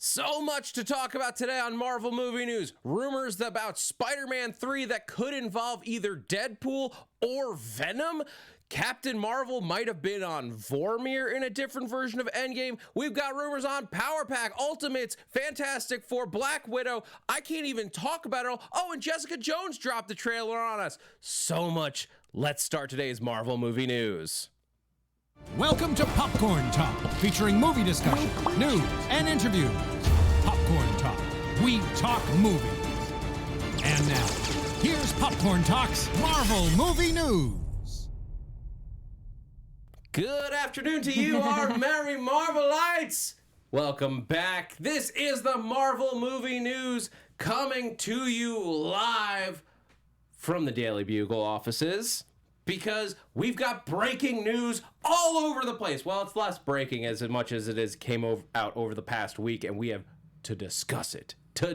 So much to talk about today on Marvel Movie News. Rumors about Spider-Man 3 that could involve either Deadpool or Venom. Captain Marvel might have been on Vormir in a different version of Endgame. We've got rumors on Power Pack, Ultimates, Fantastic Four, Black Widow. I can't even talk about it all. Oh, and Jessica Jones dropped the trailer on us. So much. Let's start today's Marvel Movie News. Welcome to Popcorn Talk, featuring movie discussion, news, and interviews. Popcorn Talk, we talk movies. And now, here's Popcorn Talk's Marvel Movie News. Good afternoon to you, our merry Marvelites. Welcome back. This is the Marvel Movie News coming to you live from the Daily Bugle offices. Because we've got breaking news all over the place. Well, it's less breaking as much as it is came out over the past week, and we have to discuss it. Hey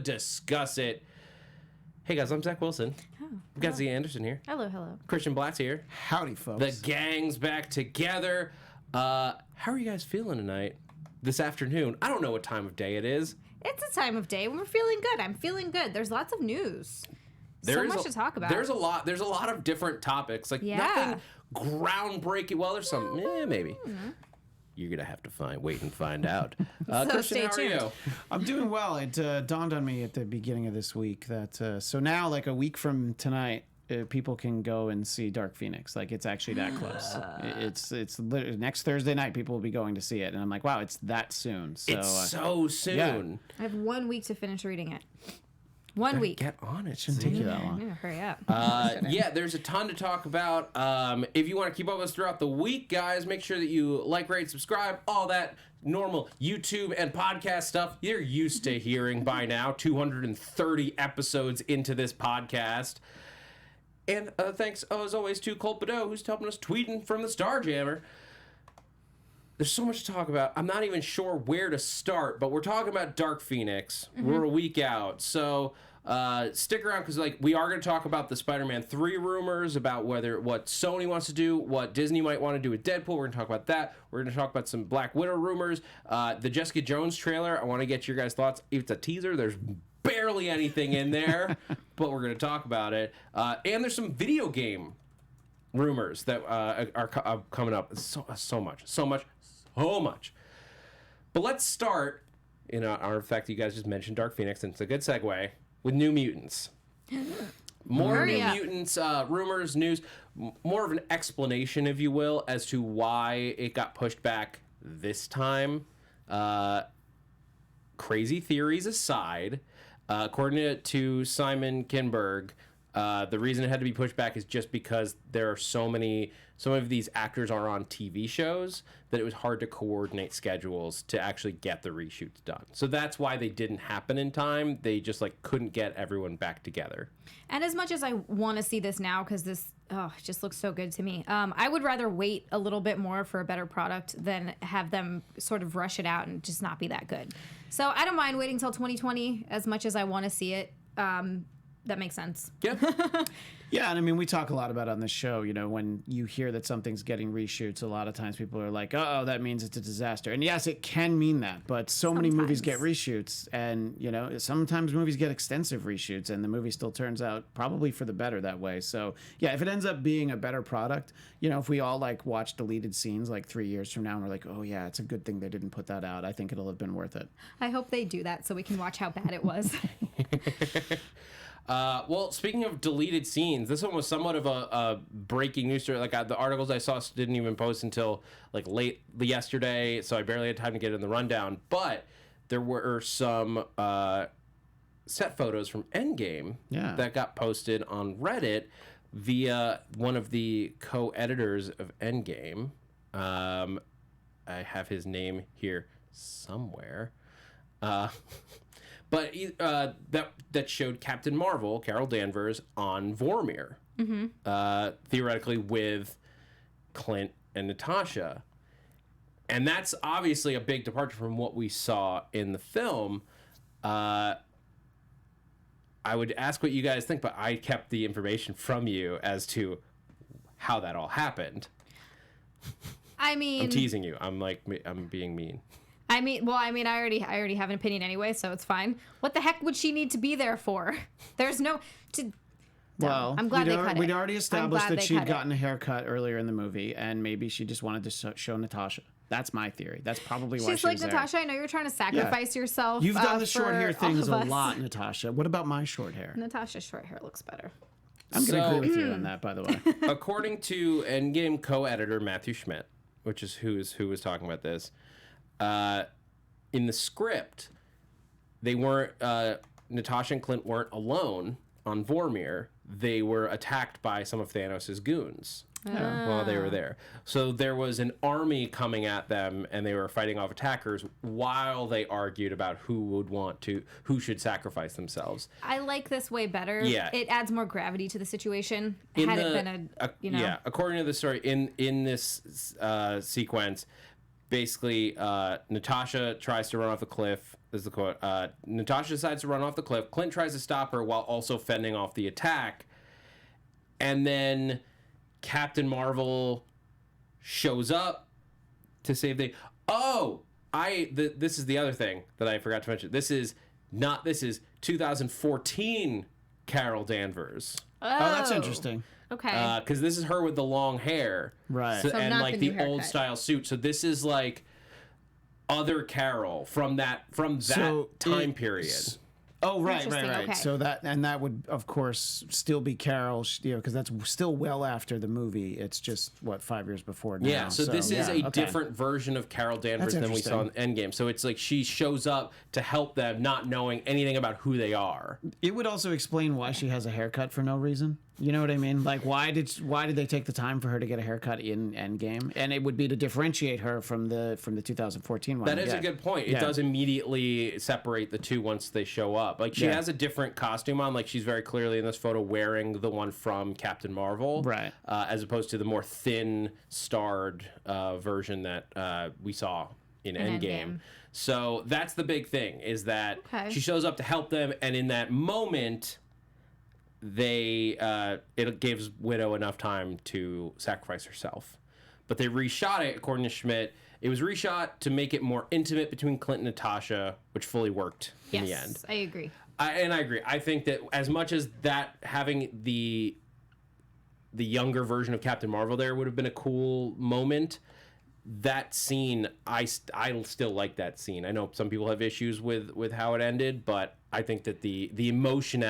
guys, I'm Zach Wilson. We've got Xia Anderson here. Hello. Christian Blatt's here. Howdy, folks. The gang's back together. How are you guys feeling tonight? This afternoon? I don't know what time of day it is. It's a time of day when we're feeling good. I'm feeling good. There's lots of news. So much to talk about. There's a lot of different topics. Like nothing groundbreaking. Well, there's some, maybe. You're going to have to wait and find out. So Christian, how are you? I'm doing well. It dawned on me at the beginning of this week that, so now, like a week from tonight, people can go and see Dark Phoenix. Like, it's actually that close. It's literally next Thursday night, people will be going to see it. And I'm like, wow, it's that soon. So, it's so soon. Yeah. I have 1 week to finish reading it. 1 week. Get on it. Shouldn't take you that long. Yeah, hurry up. Yeah, there's a ton to talk about. If you want to keep up with us throughout the week, guys, make sure that you like, rate, subscribe, all that normal YouTube and podcast stuff you're used to hearing by now. 230 episodes into this podcast. And thanks, as always, to Colt Badeau, who's helping us tweeting from the Starjammer. There's so much to talk about. I'm not even sure where to start, but we're talking about Dark Phoenix. We're a week out, so stick around because we are going to talk about the Spider-Man 3 rumors, about what Sony wants to do, what Disney might want to do with Deadpool. We're going to talk about that. We're going to talk about some Black Widow rumors. The Jessica Jones trailer, I want to get your guys' thoughts. If it's a teaser, there's barely anything in there, but we're going to talk about it. And there's some video game rumors that are coming up. So much. But let's start, our fact that you guys just mentioned Dark Phoenix, and it's a good segue, with New Mutants. More New Mutants rumors, news, more of an explanation, if you will, as to why it got pushed back this time. Crazy theories aside, according to Simon Kinberg, the reason it had to be pushed back is just because there are some of these actors are on TV shows that it was hard to coordinate schedules to actually get the reshoots done. So that's why they didn't happen in time. They just couldn't get everyone back together. And as much as I want to see this now, because this it just looks so good to me, I would rather wait a little bit more for a better product than have them sort of rush it out and just not be that good. So I don't mind waiting till 2020 as much as I want to see it. That makes sense. Yeah. Yeah, and I mean, we talk a lot about on this show, when you hear that something's getting reshoots, a lot of times people are like, oh, that means it's a disaster. And yes, it can mean that, but so many movies get reshoots, and, sometimes movies get extensive reshoots, and the movie still turns out probably for the better that way. So, yeah, if it ends up being a better product, if we all, watch deleted scenes 3 years from now, and we're like, oh, yeah, it's a good thing they didn't put that out, I think it'll have been worth it. I hope they do that so we can watch how bad it was. Well, speaking of deleted scenes, this one was somewhat of a breaking news story. The articles I saw didn't even post until late yesterday, so I barely had time to get in the rundown. But there were some set photos from Endgame that got posted on Reddit via one of the co-editors of Endgame. I have his name here somewhere. But that showed Captain Marvel, Carol Danvers, on Vormir, theoretically with Clint and Natasha. And that's obviously a big departure from what we saw in the film. I would ask what you guys think, but I kept the information from you as to how that all happened. I mean... I'm teasing you. I'm being mean. I already have an opinion anyway, so it's fine. What the heck would she need to be there for? There's no. Well, I'm glad they cut it. We'd already established that she'd gotten it. a haircut earlier in the movie, and maybe she just wanted to show Natasha. That's my theory. That's probably why She's she like, was there. Natasha, I know you're trying to sacrifice yourself. You've done the short for hair things all a of us. lot, Natasha. What about my short hair? Natasha's short hair looks better. I'm going to agree with you on that, by the way. According to Endgame co-editor Matthew Schmidt, which is who was talking about this, in the script, they weren't Natasha and Clint weren't alone on Vormir. They were attacked by some of Thanos' goons while they were there. So there was an army coming at them, and they were fighting off attackers while they argued about who should sacrifice themselves. I like this way better. Yeah. It adds more gravity to the situation. Had it been Yeah, according to the story, in this sequence, basically, Natasha tries to run off the cliff. This is the quote. Natasha decides to run off the cliff. Clint tries to stop her while also fending off the attack. And then Captain Marvel shows up to save the... this is the other thing that I forgot to mention. This is 2014 Carol Danvers. Oh, that's interesting. Okay. Because this is her with the long hair. Right. So and not like the the new old haircut. style suit. So this is like other Carol from that time period. Oh, right. Okay. So that would, of course, still be Carol, because that's still well after the movie. It's just, 5 years before now. Yeah, so this is a different version of Carol Danvers That's than we saw in Endgame. So it's like she shows up to help them, not knowing anything about who they are. It would also explain why she has a haircut for no reason. You know what I mean? Like, why did they take the time for her to get a haircut in Endgame? And it would be to differentiate her from the 2014 one. That is a good point. It does immediately separate the two once they show up. Like, she has a different costume on. Like, she's very clearly in this photo wearing the one from Captain Marvel. Right. As opposed to the more thin, starred version that we saw in Endgame. So that's the big thing, is that she shows up to help them, and in that moment... it gives Widow enough time to sacrifice herself. But they reshot it, according to Schmidt. It was reshot to make it more intimate between Clint and Natasha, which fully worked in the end. Yes, I agree. I agree. I think that as much as that, having the younger version of Captain Marvel there would have been a cool moment, that scene, I still like that scene. I know some people have issues with how it ended, but I think that the emotion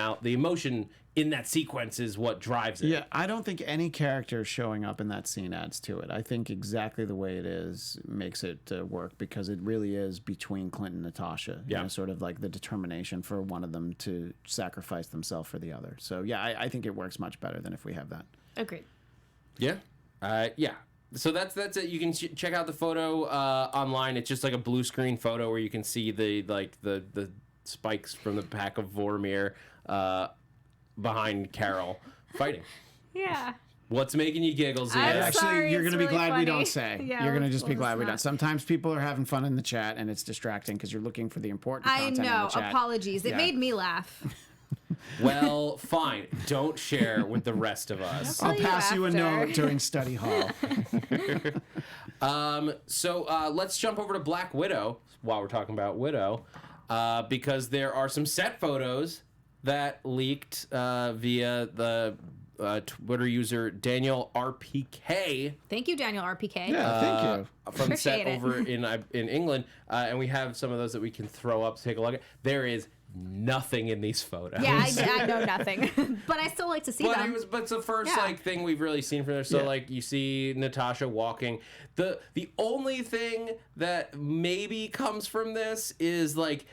in that sequence is what drives it. Yeah, I don't think any character showing up in that scene adds to it. I think exactly the way it is makes it work, because it really is between Clint and Natasha. You know, sort of like the determination for one of them to sacrifice themselves for the other. So yeah, I think it works much better than if we have that. Agreed. Yeah. Yeah. So that's it. You can check out the photo online. It's just like a blue screen photo where you can see the spikes from the pack of Vormir behind Carol fighting. Yeah. What's making you giggle, Zia? Sorry, You're going to be really glad we funny. don't say. Yeah, You're going to just be let's glad we not. don't. Sometimes people are having fun in the chat, and it's distracting because you're looking for the important I content in know. the chat. Apologies. It Yeah. made me laugh. Well, fine. Don't share with the rest of us. I'll you pass you a after. note during study hall. So let's jump over to Black Widow while we're talking about Widow, because there are some set photos that leaked via the Twitter user Daniel RPK. Thank you, Daniel RPK. Yeah, thank you. From set Appreciate it. over in England, and we have some of those that we can throw up to take a look at. There is nothing in these photos. Yeah, I know nothing, but I still like to see them. But it's the first Yeah. thing we've really seen from there. So Yeah. like you see Natasha walking. The only thing that maybe comes from this is like,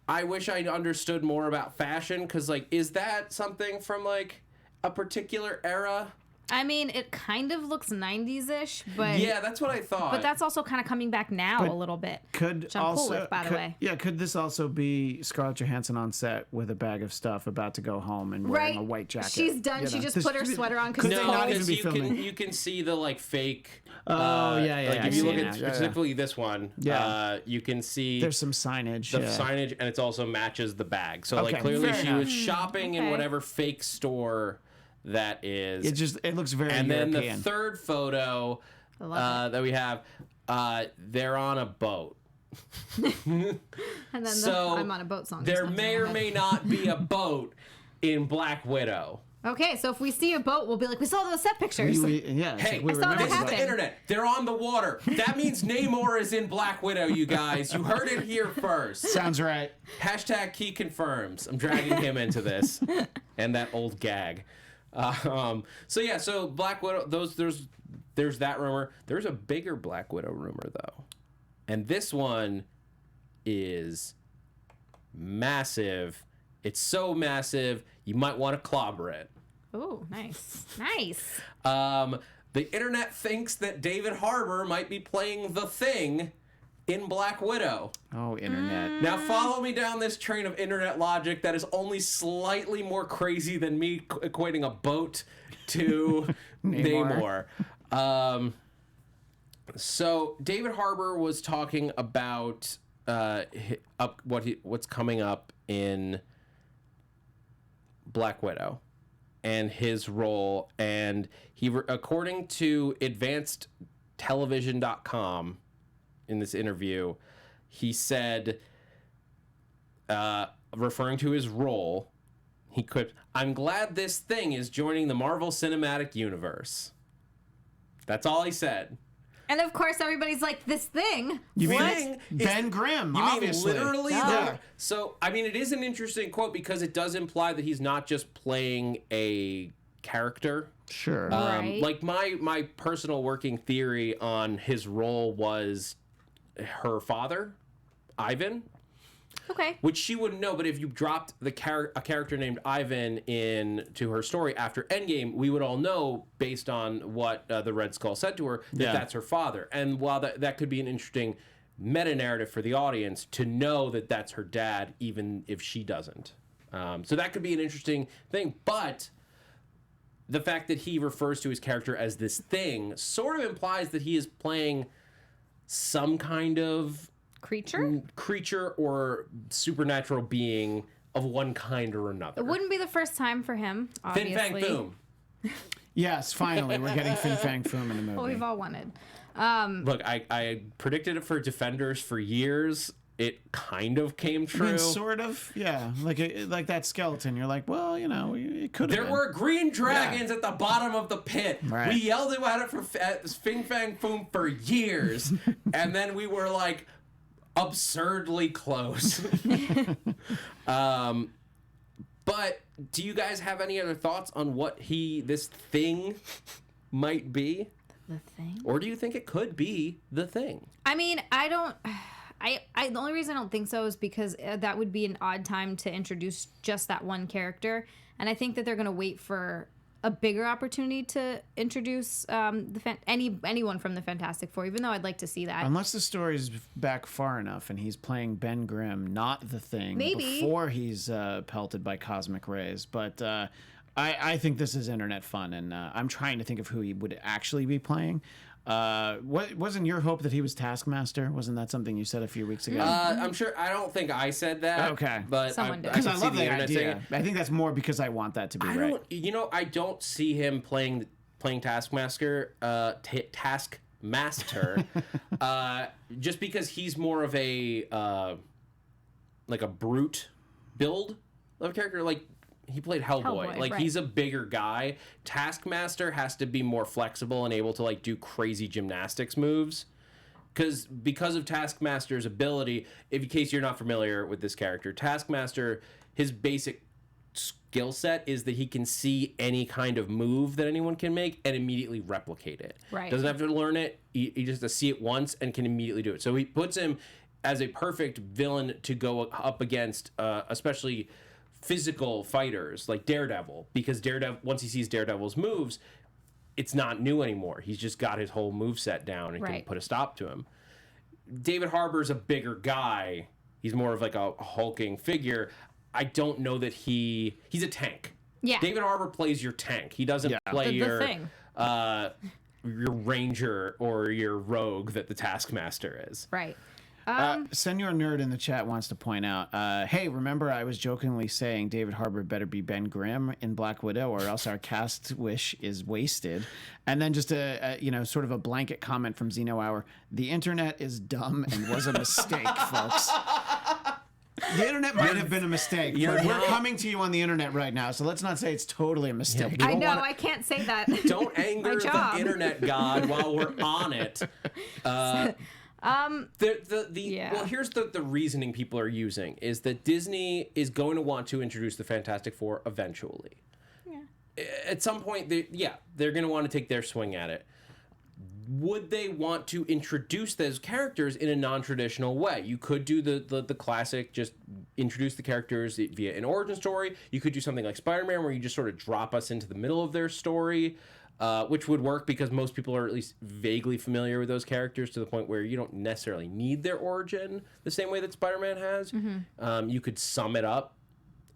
I wish I understood more about fashion, because like, is that something from like a particular era? I mean, it kind of looks 90s-ish, but Yeah, that's what I thought. but that's also kind of coming back now a little bit. Could Which I'm also, cool with, by the way. Yeah, could this also be Scarlett Johansson on set with a bag of stuff, about to go home and wearing a white jacket? She's done. You She know? just This- put her sweater on because Could it's they cold. not even because be you filming? can see the like fake. Oh, yeah, Like I if you see look it at now. Yeah, yeah. specifically this one, Yeah. you can see There's some signage. the yeah. signage, and it's also matches the bag. So like Okay, clearly fair she enough. was shopping in Okay. whatever fake store that is. It looks very and then European. the third photo love that we have, they're on a boat. And then So I'm on a boat song. there just comes may in my or head. may not be a boat in Black Widow. Okay, so if we see a boat, we'll be like, we saw those set pictures. Yeah. it's Hey, like we I saw that remember this is happen. the internet. They're on the water. That means Namor is in Black Widow, you guys. You heard it here first. Sounds right. Hashtag Key confirms. I'm dragging him into this. And that old gag. So Black Widow, there's that rumor. There's a bigger Black Widow rumor, though. And this one is massive. It's so massive, you might want to clobber it. Oh, nice. Nice. The internet thinks that David Harbour might be playing the Thing in Black Widow. Oh, internet. Now follow me down this train of internet logic that is only slightly more crazy than me equating a boat to Namor. So David Harbour was talking about what's coming up in Black Widow and his role, and according to advancedtelevision.com in this interview, he said, referring to his role, I'm glad this Thing is joining the Marvel Cinematic Universe. That's all he said. And of course, everybody's like, this Thing. You mean Thing Ben Grimm, You obviously. mean literally? Yeah. So, I mean, it is an interesting quote because it does imply that he's not just playing a character. Sure. Right. Like my personal working theory on his role was her father, Ivan, Okay. which she wouldn't know. But if you dropped a character named Ivan into her story after Endgame, we would all know based on what the Red Skull said to her that Yeah. that's her father. And while that could be an interesting meta narrative for the audience to know that that's her dad, even if she doesn't. So that could be an interesting thing. But the fact that he refers to his character as this Thing sort of implies that he is playing some kind of creature or supernatural being of one kind or another. It wouldn't be the first time for him, obviously. Fin Fang Boom. Yes, finally, we're getting Fin Fang Foom in the movie. What we've all wanted. Look, I predicted it for Defenders for years. It kind of came true. I mean, sort of, yeah. Like that skeleton. You're like, well, you know, it could have There been. were green dragons at the bottom of the pit. Right. We yelled at Fin Fang Foom for years, and then we were like absurdly close. But do you guys have any other thoughts on what this Thing might be? The Thing? Or do you think it could be the Thing? I mean, I don't... the only reason I don't think so is because that would be an odd time to introduce just that one character. And I think that they're going to wait for a bigger opportunity to introduce anyone from the Fantastic Four, even though I'd like to see that. Unless the story's back far enough and he's playing Ben Grimm, not the Thing, Maybe. before he's pelted by cosmic rays. But I think this is internet fun, and I'm trying to think of who he would actually be playing. Wasn't your hope that he was Taskmaster? Wasn't that something you said a few weeks ago? I'm sure. I don't think I said that. Okay. But Someone did. Because I could see love the internet saying idea. it. I think that's more because I want that to be right. I don't see him playing Taskmaster, Taskmaster, just because he's more of a like a brute build of character. Like he played Hellboy. Like right. he's a bigger guy. Taskmaster has to be more flexible and able to like do crazy gymnastics moves. Because of Taskmaster's ability, in case you're not familiar with this character, Taskmaster, his basic skill set is that he can see any kind of move that anyone can make and immediately replicate it. Right. Doesn't have to learn it. He just has to see it once and can immediately do it. So he puts him as a perfect villain to go up against, especially physical fighters like Daredevil, because Daredevil, once he sees Daredevil's moves, it's not new anymore. He's just got his whole moveset down and can Right. put a stop to him. David Harbour's a bigger guy. He's more of like a hulking figure. I don't know that he's a tank. Yeah. David Harbour plays your tank. He doesn't play The your Thing. your ranger or your rogue that the Taskmaster is. Right. Senor Nerd in the chat wants to point out, hey, remember I was jokingly saying David Harbour better be Ben Grimm in Black Widow or else our cast wish is wasted. And then just a sort of a blanket comment from Xeno Hour. The internet is dumb and was a mistake, folks. The internet might have been a mistake. But we're coming to you on the internet right now, so let's not say it's totally a mistake. I know, I can't say that. Don't anger the internet god while we're on it. Well, here's the reasoning people are using is that Disney is going to want to introduce the Fantastic Four eventually. Yeah. At some point, they're going to want to take their swing at it. Would they want to introduce those characters in a non-traditional way? You could do the classic, just introduce the characters via an origin story. You could do something like Spider-Man, where you just sort of drop us into the middle of their story. Which would work because most people are at least vaguely familiar with those characters to the point where you don't necessarily need their origin the same way that Spider-Man has. Mm-hmm. You could sum it up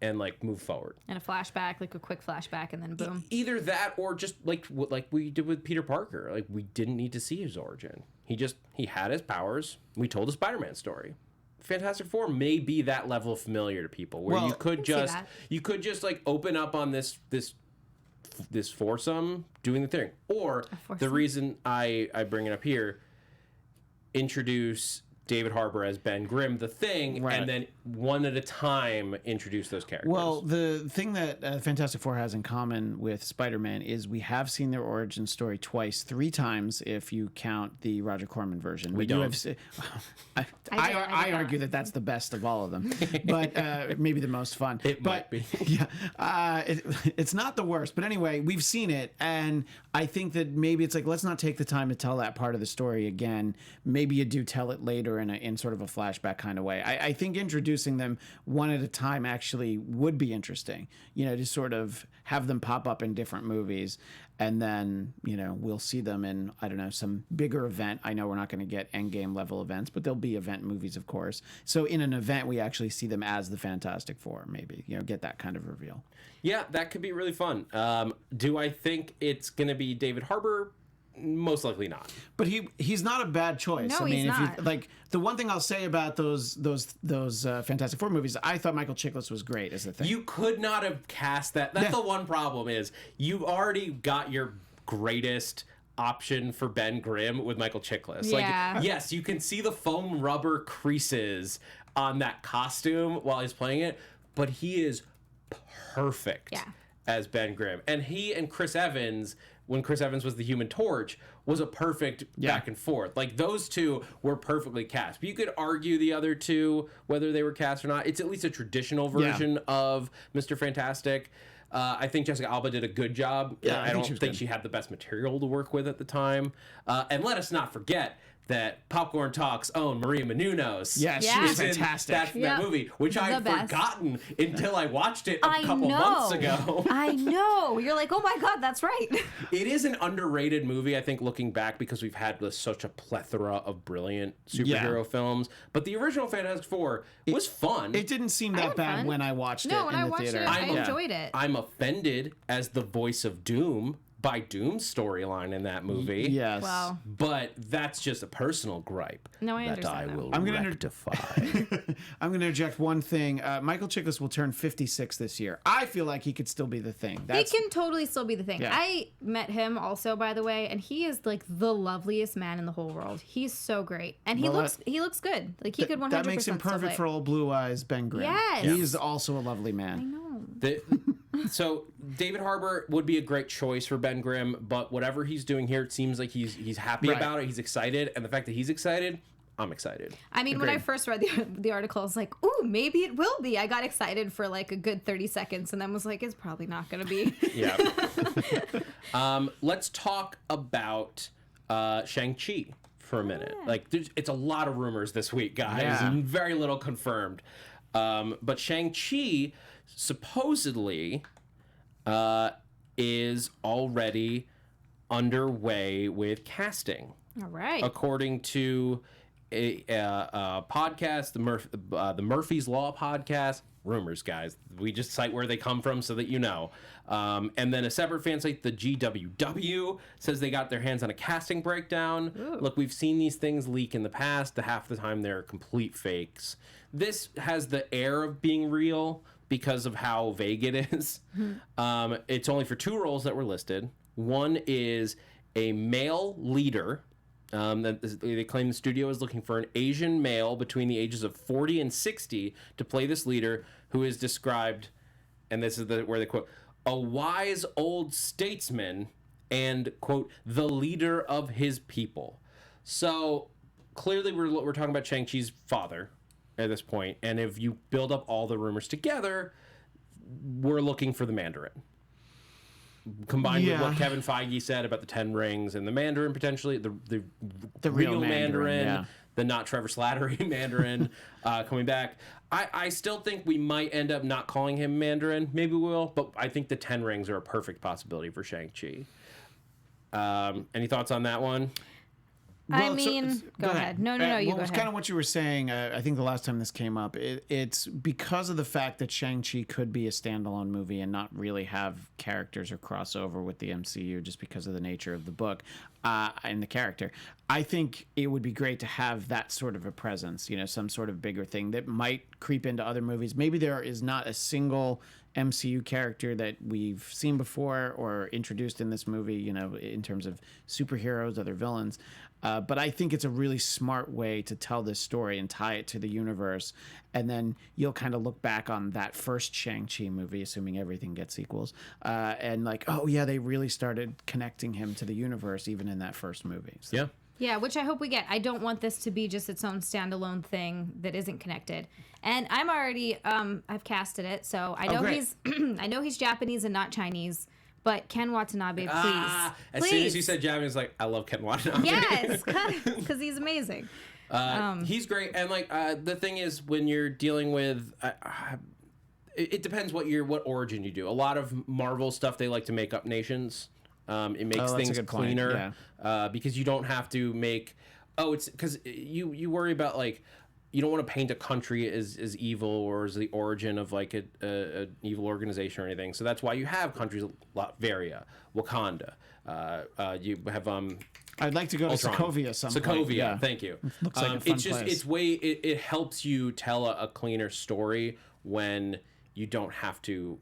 and like move forward. And a flashback, like a quick flashback, and then boom. Either that or just like we did with Peter Parker. Like we didn't need to see his origin. He had his powers. We told a Spider-Man story. Fantastic Four may be that level of familiar to people where you could just like open up on this foursome doing the thing. Or the reason I bring it up here, introduce David Harbour as Ben Grimm, the Thing, and then one at a time introduce those characters. Well, the thing that Fantastic Four has in common with Spider-Man is we have seen their origin story twice, 3 times if you count the Roger Corman version. We don't. I argue that that's the best of all of them, but maybe the most fun. It might be. Yeah, it's not the worst. But anyway, we've seen it, and I think that maybe it's like, let's not take the time to tell that part of the story again. Maybe you do tell it later in sort of a flashback kind of way. I think introducing them one at a time actually would be interesting, to sort of have them pop up in different movies, and then, we'll see them in, I don't know, some bigger event. I know we're not going to get Endgame level events, but there'll be event movies, of course. So in an event, we actually see them as the Fantastic Four, maybe, get that kind of reveal. Yeah, that could be really fun. Do I think it's going to be David Harbour? Most likely not. But he's not a bad choice. No, he's not. The one thing I'll say about those Fantastic Four movies, I thought Michael Chiklis was great as the Thing. You could not have cast that. That's the one problem is you already got your greatest option for Ben Grimm with Michael Chiklis. Yeah. Like, yes, you can see the foam rubber creases on that costume while he's playing it, but he is perfect as Ben Grimm. And he and Chris Evans, when Chris Evans was the Human Torch, was a perfect back and forth. Like, those two were perfectly cast. But you could argue the other two, whether they were cast or not. It's at least a traditional version of Mr. Fantastic. I think Jessica Alba did a good job. Yeah, I don't think she had the best material to work with at the time. And let us not forget that Popcorn Talk's own Maria Menounos. Yeah, she was fantastic. That movie, which I had forgotten until I watched it a couple months ago. I know. You're like, oh my God, that's right. It is an underrated movie, I think, looking back, because we've had such a plethora of brilliant superhero films. But the original Fantastic Four was fun. It didn't seem that bad when I watched it in the theater. I enjoyed it. I'm offended as the voice of Doom by Doom's storyline in that movie. Yes. Wow. But that's just a personal gripe. No, I that understand I will I'm gonna rectify. I'm going to interject one thing. Michael Chiklis will turn 56 this year. I feel like he could still be the Thing. He can totally still be the Thing. Yeah. I met him also, by the way, and he is like the loveliest man in the whole world. He's so great, and he looks good. Like, he could 100%. That makes him perfect for old Blue Eyes Ben Grimm. Yes. He's also a lovely man. I know. So David Harbour would be a great choice for Ben Grimm, but whatever he's doing here, it seems like he's happy about it. He's excited, and the fact that he's excited, I'm excited. I mean, when I first read the article, I was like, ooh, maybe it will be. I got excited for like a good 30 seconds and then was like, it's probably not going to be. Yeah. Let's talk about Shang-Chi for a minute. Like, it's a lot of rumors this week, guys. Yeah. And very little confirmed. But Shang-Chi supposedly is already underway with casting. All right. According to a podcast, the Murphy's Law podcast. Rumors, guys. We just cite where they come from so that you know. And then a separate fan site, the GWW, says they got their hands on a casting breakdown. Ooh. Look, we've seen these things leak in the past. Half the time they're complete fakes. This has the air of being real because of how vague it is. It's only for 2 roles that were listed. One is a male leader. They claim the studio is looking for an Asian male between the ages of 40 and 60 to play this leader, who is described, and this is where they quote, a wise old statesman and, quote, the leader of his people. So clearly we're talking about Shang-Chi's father at this point, and if you build up all the rumors together, we're looking for the Mandarin. Combined with what Kevin Feige said about the 10 rings and the Mandarin, potentially the real Mandarin, the not Trevor Slattery Mandarin coming back. I still think we might end up not calling him Mandarin. Maybe we will, but I think the 10 rings are a perfect possibility for Shang-Chi. Any thoughts on that one? Well, go ahead. No, you go ahead. It's kind of what you were saying. I think the last time this came up, it's because of the fact that Shang-Chi could be a standalone movie and not really have characters or crossover with the MCU just because of the nature of the book and the character. I think it would be great to have that sort of a presence, some sort of bigger thing that might creep into other movies. Maybe there is not a single MCU character that we've seen before or introduced in this movie, in terms of superheroes, other villains. But I think it's a really smart way to tell this story and tie it to the universe. And then you'll kind of look back on that first Shang-Chi movie, assuming everything gets sequels, and like, oh, yeah, they really started connecting him to the universe even in that first movie. So. Yeah. Yeah, which I hope we get. I don't want this to be just its own standalone thing that isn't connected. And I'm already, I've casted it, so I know I know he's Japanese and not Chinese. But Ken Watanabe, please. As soon as you said Japanese, like, I love Ken Watanabe. Yes, because he's amazing. He's great, and like the thing is, when you're dealing with, it depends what origin you do. A lot of Marvel stuff, they like to make up nations. It makes things cleaner because you don't have to make. It's because you worry about like. You don't want to paint a country as evil or as the origin of like a evil organization or anything. So that's why you have countries like Latveria, Wakanda. You have I'd like to go Ultron. to Sokovia sometime. Sokovia, thank you. Looks like a fun place. It helps you tell a cleaner story when you don't have to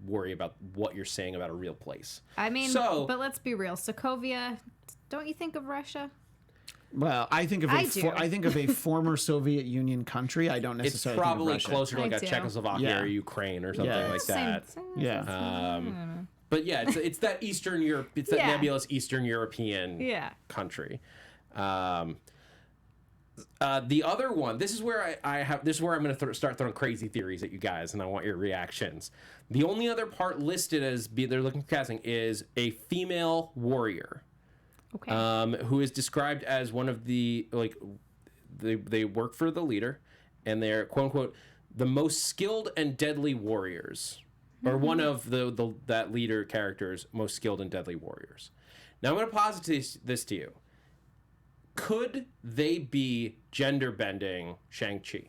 worry about what you're saying about a real place. But let's be real. Sokovia, don't you think of Russia? Well, I think of a former Soviet Union country. I don't necessarily. It's probably think of closer to like a Czechoslovakia or Ukraine or something like that. But yeah, it's that Eastern Europe. It's that nebulous Eastern European country. The other one. This is where This is where I'm going to start throwing crazy theories at you guys, and I want your reactions. The only other part listed as they're looking for casting is a female warrior. Okay. Who is described as one of the they work for the leader, and they're quote unquote the most skilled and deadly warriors, or one of that leader character's most skilled and deadly warriors. Now I'm going to posit this to you: could they be gender bending Shang-Chi?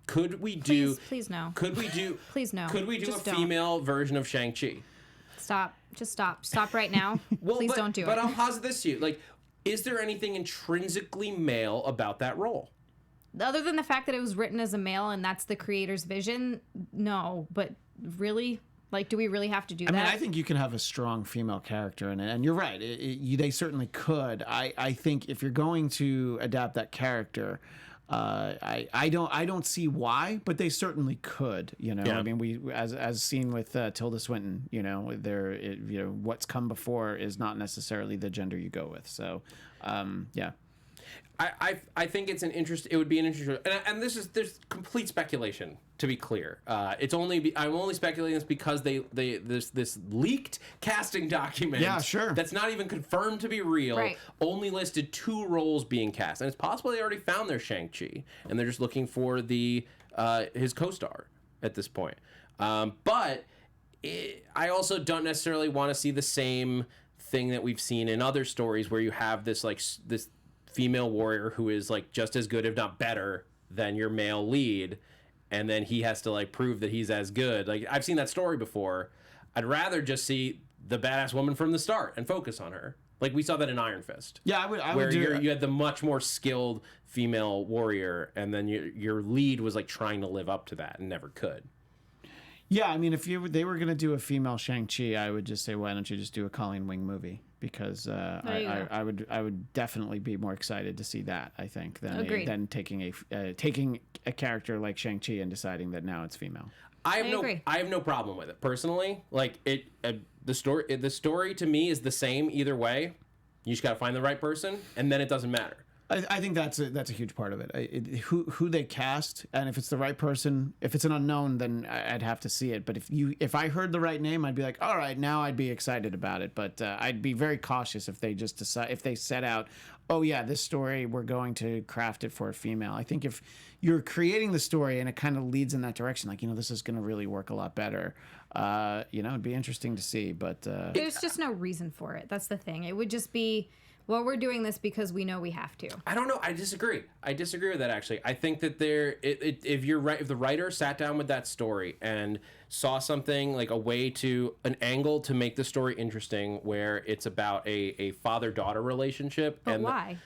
Could we do? Please no. Could we do? Please no. Could we do Just a female version of Shang-Chi? Stop. Just stop. Stop right now. Please don't do it. But I'll posit this to you. Like, is there anything intrinsically male about that role? Other than the fact that it was written as a male and that's the creator's vision, no. But really? Like, do we really have to do that? I mean, I think you can have a strong female character in it. And you're right. They certainly could. I think if you're going to adapt that character... I don't see why, but they certainly could. I mean, we as seen with Tilda Swinton. What's come before is not necessarily the gender you go with. So, yeah. I think it's it would be an interesting, and there's complete speculation, to be clear. I'm only speculating this because there's this leaked casting document. Yeah, sure. That's not even confirmed to be real. Right. Only listed 2 roles being cast, and it's possible they already found their Shang-Chi, and they're just looking for his co-star at this point. But I also don't necessarily want to see the same thing that we've seen in other stories where you have this female warrior who is like just as good, if not better, than your male lead, and then he has to like prove that he's as good. Like, I've seen that story before. I'd rather just see the badass woman from the start and focus on her. Like, we saw that in Iron Fist. Yeah, I would where do. You had the much more skilled female warrior, and then your lead was like trying to live up to that and never could. Yeah, I mean, if they were going to do a female Shang-Chi, I would just say, why don't you just do a Colleen Wing movie? Because I would definitely be more excited to see that, I think, than taking a character like Shang-Chi and deciding that now it's female. I have no problem with it personally. Like, the story to me is the same either way. You just got to find the right person, and then it doesn't matter. I think that's a huge part of it. Who they cast, and if it's the right person, if it's an unknown, then I'd have to see it. But if I heard the right name, I'd be like, all right, now I'd be excited about it. But I'd be very cautious if they just decide, if they set out, oh yeah, this story, we're going to craft it for a female. I think if you're creating the story and it kind of leads in that direction, like, this is going to really work a lot better. It'd be interesting to see. But there's just no reason for it. That's the thing. It would just be, well, we're doing this because we know we have to. I don't know. I disagree. I disagree with that, actually. I think that if the writer sat down with that story and saw something like an angle to make the story interesting, where it's about a father-daughter relationship. But why?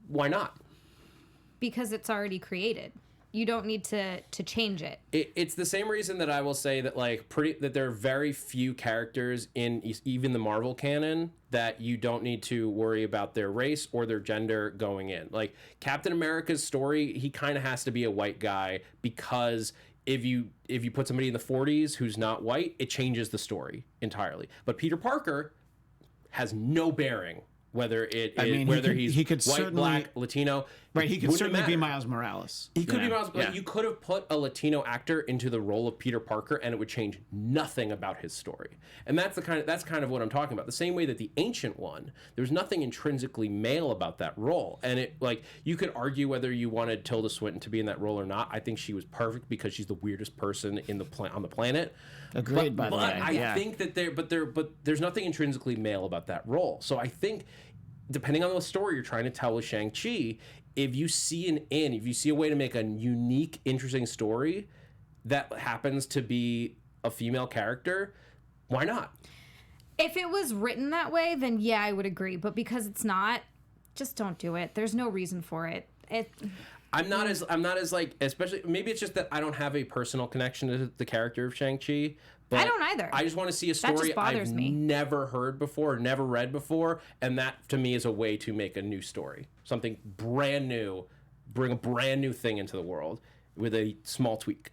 Why not? Because it's already created. You don't need to change it. It's the same reason that I will say that that there are very few characters in even the Marvel canon that you don't need to worry about their race or their gender going in. Like, Captain America's story, he kind of has to be a white guy, because if you put somebody in the 40s who's not white, it changes the story entirely. But Peter Parker has no bearing whether he's white, black, Latino. Right, he could certainly be Miles Morales. He could be Miles. Yeah. You could have put a Latino actor into the role of Peter Parker, and it would change nothing about his story. And that's kind of what I'm talking about. The same way that the Ancient One, there's nothing intrinsically male about that role, and you could argue whether you wanted Tilda Swinton to be in that role or not. I think she was perfect because she's the weirdest person on the planet. Agreed. By the way, I think that there's nothing intrinsically male about that role. So I think, depending on the story you're trying to tell with Shang-Chi, if you see a way to make a unique, interesting story that happens to be a female character, why not? If it was written that way, then yeah, I would agree. But because it's not, just don't do it. There's no reason for it. I'm not as like, especially, maybe it's just that I don't have a personal connection to the character of Shang-Chi. But I don't either. I just want to see a story I've never heard before, never read before, and that to me is a way to make a new story. Something brand new, bring a brand new thing into the world with a small tweak.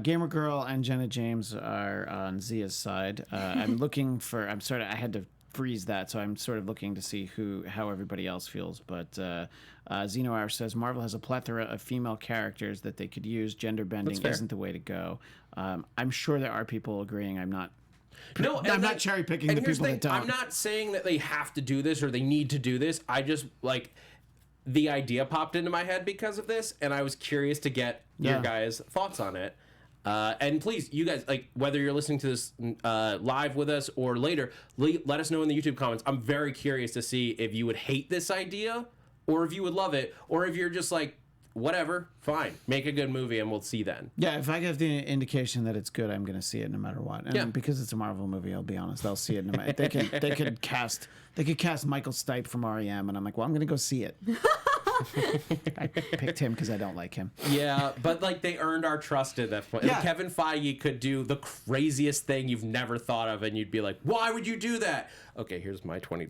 Gamer Girl and Jenna James are on Zia's side. I had to freeze that, so I'm sort of looking to see how everybody else feels. But Zeno Hour says Marvel has a plethora of female characters that they could use. Gender bending isn't the way to go. I'm sure there are people agreeing. I'm not cherry picking the people that don't. I'm not saying that they have to do this or they need to do this. I just the idea popped into my head because of this, and I was curious to get your guys' thoughts on it. And please, you guys, whether you're listening to this live with us or later, let us know in the YouTube comments. I'm very curious to see if you would hate this idea, or if you would love it, or if you're just like, whatever, fine, make a good movie and we'll see then. Yeah, if I give the indication that it's good, I'm going to see it no matter what. And because it's a Marvel movie, I'll be honest, I'll see it no matter. They could cast Michael Stipe from REM, and I'm like, well, I'm going to go see it. I picked him because I don't like him. Yeah, but they earned our trust at that point. Yeah. Kevin Feige could do the craziest thing you've never thought of, and you'd be like, why would you do that? Okay, here's my $20.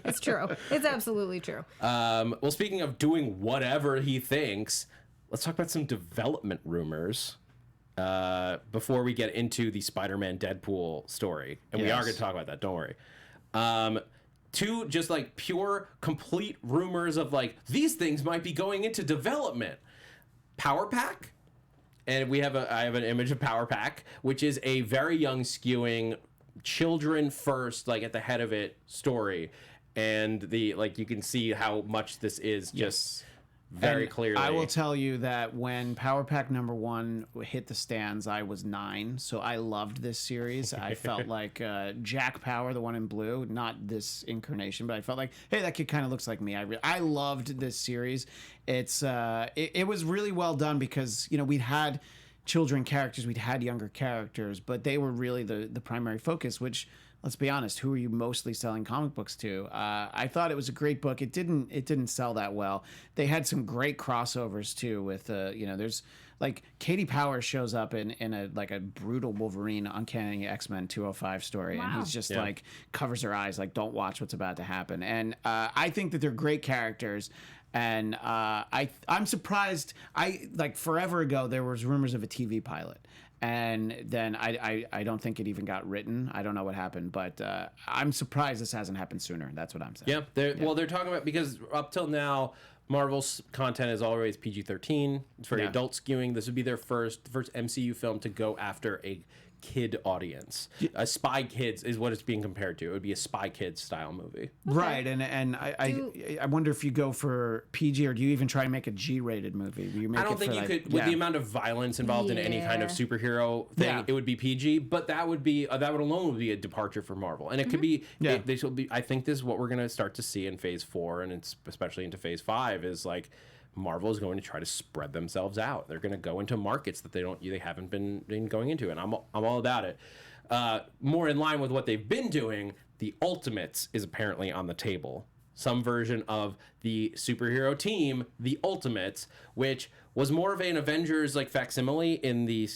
It's true. It's absolutely true. Well, speaking of doing whatever he thinks, let's talk about some development rumors before we get into the Spider-Man Deadpool story. And we are going to talk about that, don't worry. Two just pure, complete rumors of these things might be going into development. Power Pack, and I have an image of Power Pack, which is a very young, skewing, children first, at the head of it story, and the you can see how much this is just very And clearly. I will tell you that when Power Pack #1 hit the stands, I was 9, so I loved this series. I felt like Jack Power, the one in blue, not this incarnation, but I felt like, hey, that kid kind of looks like me. I loved this series. It was really well done because we'd had children characters, we'd had younger characters, but they were really the primary focus, which, let's be honest, who are you mostly selling comic books to? I thought it was a great book. It didn't sell that well. They had some great crossovers too with there's like Katie Powers shows up in a brutal Wolverine Uncanny X-Men 205 story, and he's just like covers her eyes like, don't watch what's about to happen. And I think that they're great characters. And I'm surprised. Forever ago there was rumors of a TV pilot, and then I don't think it even got written. I don't know what happened, but I'm surprised this hasn't happened sooner. That's what I'm saying. Yeah, well, they're talking about, because up till now, Marvel's content is always PG-13. It's very adult skewing. This would be their first MCU film to go after a kid audience. A Spy Kids is what it's being compared to. It would be a Spy Kids style movie. Right, and I wonder if you go for PG, or do you even try and make a G-rated movie? Do you make I don't think you could, with the amount of violence involved in any kind of superhero thing, it would be PG, but that would alone be a departure for Marvel. And it could be, I think this is what we're going to start to see in Phase 4, and it's especially into Phase 5, is like, Marvel is going to try to spread themselves out. They're going to go into markets that they haven't been going into, and I'm all about it. More in line with what they've been doing, the Ultimates is apparently on the table. Some version of the superhero team, the Ultimates, which was more of an Avengers like facsimile in the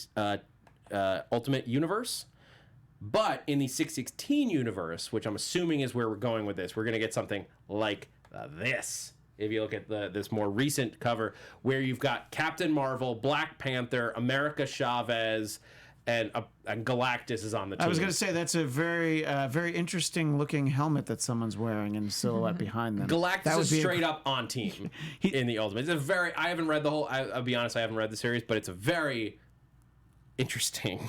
Ultimate Universe. But in the 616 universe, which I'm assuming is where we're going with this, we're going to get something like this. If you look at this more recent cover, where you've got Captain Marvel, Black Panther, America Chavez, and Galactus is on the team. I was going to say, that's a very interesting looking helmet that someone's wearing in silhouette behind them. Galactus is straight up on team in the Ultimate. I haven't read the whole, I'll be honest, I haven't read the series, but it's a very interesting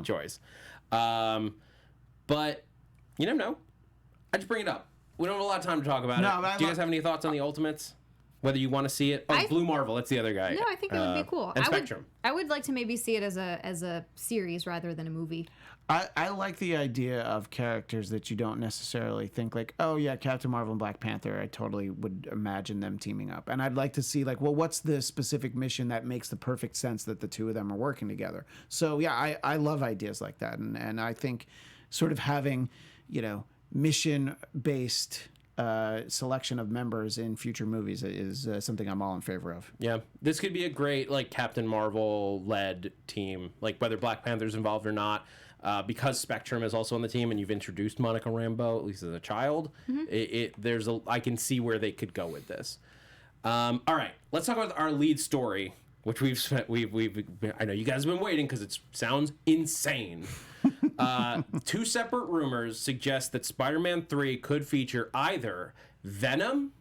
choice. But you never know. I just bring it up. We don't have a lot of time to talk about it. Do you guys have any thoughts on the Ultimates? Whether you want to see it? Blue Marvel, that's the other guy. No, I think it would be cool. And Spectrum. I would like to maybe see it as a series rather than a movie. I like the idea of characters that you don't necessarily think like, oh yeah, Captain Marvel and Black Panther, I totally would imagine them teaming up. And I'd like to see like, well, what's the specific mission that makes the perfect sense that the two of them are working together? So yeah, I love ideas like that. And I think sort of having, mission-based selection of members in future movies is something I'm all in favor of. Yeah, this could be a great like Captain Marvel-led team, like whether Black Panther's involved or not, because Spectrum is also on the team, and you've introduced Monica Rambeau at least as a child. I can see where they could go with this. All right, let's talk about our lead story, which I know you guys have been waiting because it sounds insane. Two separate rumors suggest that Spider-Man 3 could feature either Venom,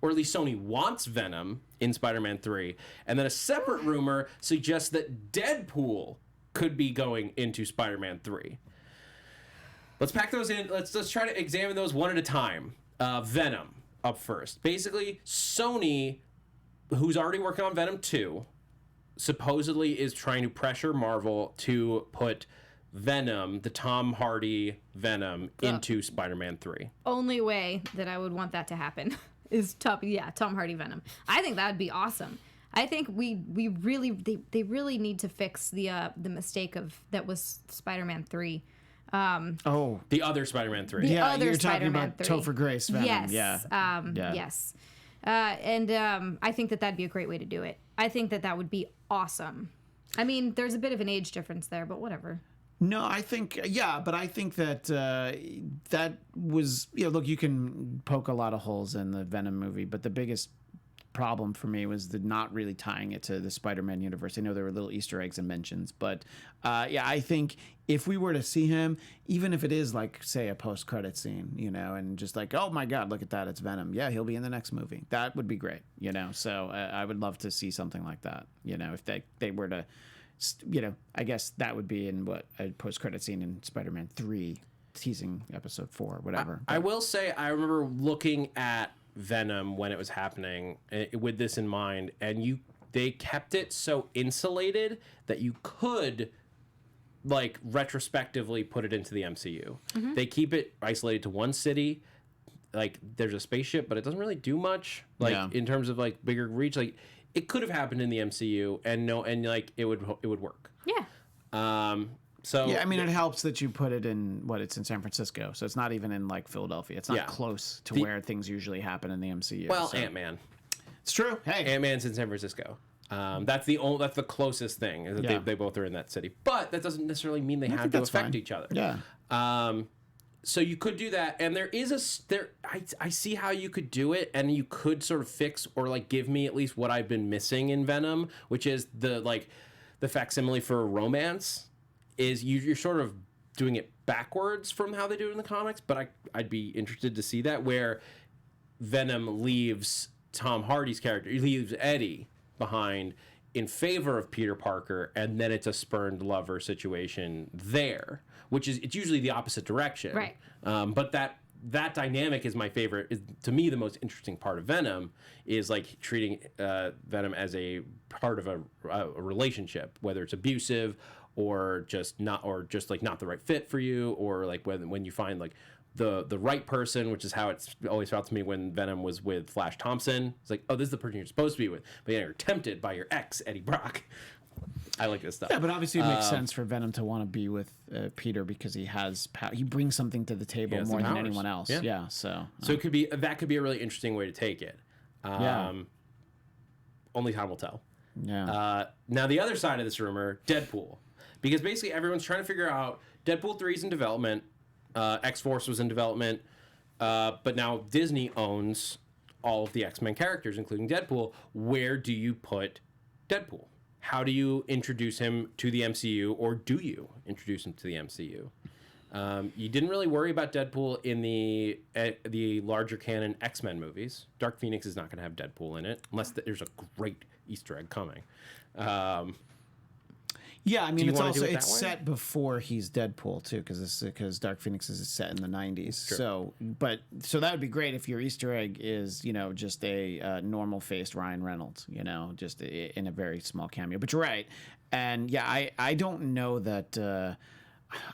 or at least Sony wants Venom in Spider-Man 3, and then a separate rumor suggests that Deadpool could be going into Spider-Man 3. Let's pack those in. Let's try to examine those one at a time. Venom up first. Basically, Sony, who's already working on Venom 2, supposedly is trying to pressure Marvel to put Venom, the Tom Hardy Venom, into Spider-Man 3. Only way that I would want that to happen is Tom Hardy Venom. I think that would be awesome. I think they really need to fix the mistake that was Spider-Man 3. The other Spider-Man 3. You're talking about Topher Grace Venom. Yes. Yes. And I think that'd be a great way to do it. I think that would be awesome. I mean, there's a bit of an age difference there, but whatever. No, I think, but I think that that was, look, you can poke a lot of holes in the Venom movie, but the biggest problem for me was the not really tying it to the Spider-Man universe. I know there were little Easter eggs and mentions, but I think if we were to see him, even if it is like, say, a post-credit scene, and just like, oh my God, look at that, it's Venom. Yeah, he'll be in the next movie. That would be great, So I would love to see something like that, if they were to... I guess that would be in a post-credit scene in Spider-Man 3, teasing episode 4, whatever. I will say, I remember looking at Venom when it was happening with this in mind, and they kept it so insulated that you could like retrospectively put it into the MCU. They keep it isolated to one city. Like there's a spaceship, but it doesn't really do much. Like in terms of like bigger reach, like it could have happened in the MCU, and like it would work. Yeah. So yeah, I mean, it helps that you put it in it's in San Francisco, so it's not even in like Philadelphia. It's not close to where things usually happen in the MCU. Well, so. Ant-Man. It's true. Hey, Ant-Man's in San Francisco. That's the closest thing is that they both are in that city, but that doesn't necessarily mean they have to affect each other. Yeah. So you could do that, and there is I see how you could do it, and you could sort of fix or like give me at least what I've been missing in Venom, which is the facsimile for a romance is you're sort of doing it backwards from how they do it in the comics, but I'd be interested to see that where Venom leaves Tom Hardy's character, he leaves Eddie behind in favor of Peter Parker, and then it's a spurned lover situation there, which is it's usually the opposite direction. Right. But that dynamic is my favorite. Is to me the most interesting part of Venom is like treating Venom as a part of a relationship, whether it's abusive or just not the right fit for you, or like when you find like the right person, which is how it's always felt to me when Venom was with Flash Thompson. It's like, oh, this is the person you're supposed to be with, but you're tempted by your ex, Eddie Brock. I like this stuff. Yeah, but obviously it makes sense for Venom to want to be with Peter because he brings something to the table more than anyone else. Yeah, so it could be a really interesting way to take it. Only time will tell. Yeah. Now the other side of this rumor, Deadpool, because basically everyone's trying to figure out Deadpool 3 is in development. X-Force was in development, but now Disney owns all of the X-Men characters, including Deadpool. Where do you put Deadpool? How do you introduce him to the MCU, or do you introduce him to the MCU? You didn't really worry about Deadpool in the larger canon X-Men movies. Dark Phoenix is not going to have Deadpool in it, unless there's a great Easter egg coming. Yeah, I mean, it's set before he's Deadpool too, because Dark Phoenix is set in the 90s. Sure. So that would be great if your Easter egg is just a normal faced Ryan Reynolds, just in a very small cameo. But you're right, and yeah, I don't know that.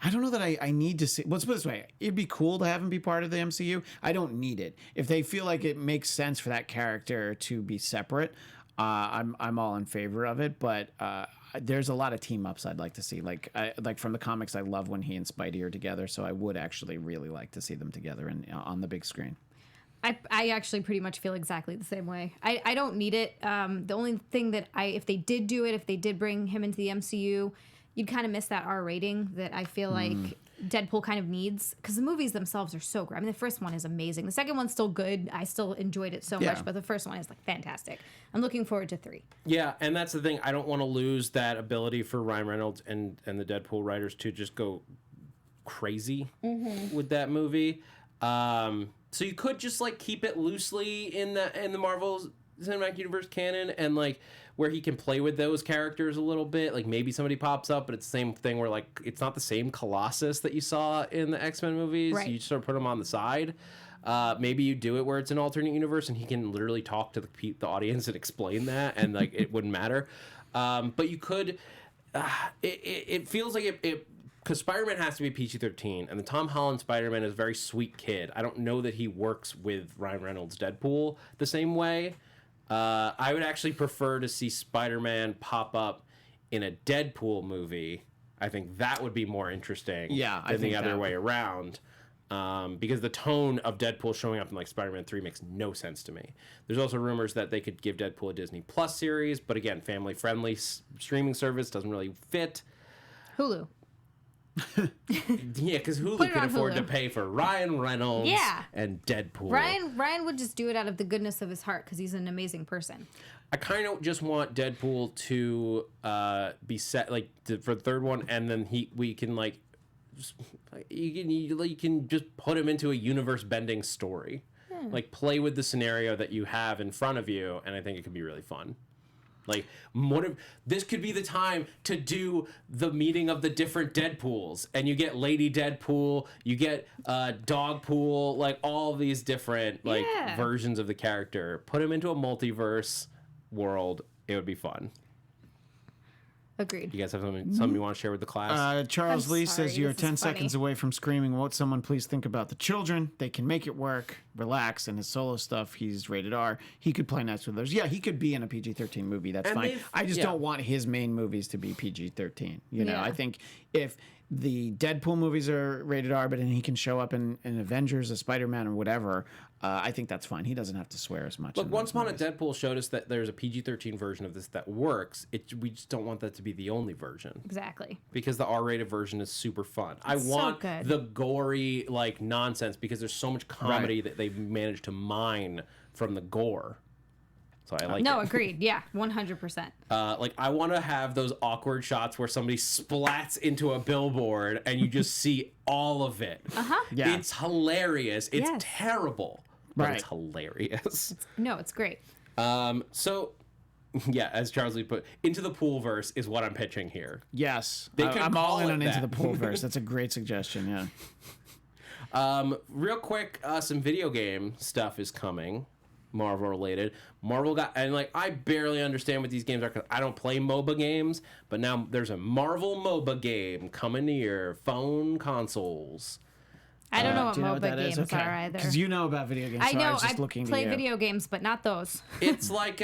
I don't know that I need to see. Let's put it this way: it'd be cool to have him be part of the MCU. I don't need it. If they feel like it makes sense for that character to be separate, I'm all in favor of it. But there's a lot of team ups I'd like to see. Like from the comics, I love when he and Spidey are together. So I would actually really like to see them together on the big screen. I actually pretty much feel exactly the same way. I don't need it. The only thing that if they did bring him into the MCU, you'd kind of miss that R rating that I feel like Deadpool kind of needs, because the movies themselves are so great. I mean, the first one is amazing. The second one's still good. I still enjoyed it so much, but the first one is like fantastic. I'm looking forward to 3. Yeah, and that's the thing. I don't want to lose that ability for Ryan Reynolds and the Deadpool writers to just go crazy with that movie. So you could just like keep it loosely in the Marvel Cinematic Universe canon, and like where he can play with those characters a little bit. Like maybe somebody pops up, but it's the same thing where like it's not the same Colossus that you saw in the X-Men movies. Right. You sort of put him on the side. Maybe you do it where it's an alternate universe and he can literally talk to the audience and explain that, and like it wouldn't matter. But you could. It feels like it. Because Spider-Man has to be PG-13, and the Tom Holland Spider-Man is a very sweet kid. I don't know that he works with Ryan Reynolds' Deadpool the same way. I would actually prefer to see Spider-Man pop up in a Deadpool movie. I think that would be more interesting than the other way around. Because the tone of Deadpool showing up in like Spider-Man 3 makes no sense to me. There's also rumors that they could give Deadpool a Disney Plus series, but again, family-friendly streaming service doesn't really fit. Hulu. Yeah, because Hulu can afford to pay for Ryan Reynolds and Deadpool. Ryan would just do it out of the goodness of his heart because he's an amazing person. I kind of just want Deadpool to be set for the third one, and then we can like you can just put him into a universe bending story, like play with the scenario that you have in front of you, and I think it could be really fun. Like, what if this could be the time to do the meeting of the different Deadpools, and you get Lady Deadpool, you get Dogpool, like all these different like versions of the character. Put them into a multiverse world. It would be fun. Agreed. You guys have something you want to share with the class? Charles Lee sorry, says you're this is 10 funny. seconds away from screaming, won't someone please think about the children? They can make it work. Relax. And his solo stuff, he's rated R. He could play nice with others. Yeah, he could be in a PG-13 movie. That's And fine. they've- I just yeah. don't want his main movies to be PG-13. You know, Yeah. I think if the Deadpool movies are rated R, but then he can show up in Avengers, a Spiderman, or whatever, I think that's fine. He doesn't have to swear as much. Look, in Once those Upon a movies. Deadpool showed us that there's a PG-13 version of this that works. We just don't want that to be the only version. Exactly. Because the R-rated version is super fun. I so want good. the gory like nonsense because there's so much comedy that they've managed to mine from the gore. So I like No, it. agreed. Yeah, 100%. Like I want to have those awkward shots where somebody splats into a billboard and you just see all of it. Yeah. It's hilarious. It's Yes. terrible, but Right. it's hilarious. No, it's great. So, yeah, as Charles Lee put, Into the Pool verse is what I'm pitching here. Yes. They could I'm all call in it on Into that. the Pool verse. That's a great suggestion, yeah. Real quick, some video game stuff is coming, Marvel related. Marvel got, and like I barely understand what these games are because I don't play MOBA games, but now there's a Marvel MOBA game coming to your phone consoles. I don't know what Do you know MOBA that is? games Okay. are either. Because you know about video games, I so know. I was just I looking play to you. video games, but not those. It's like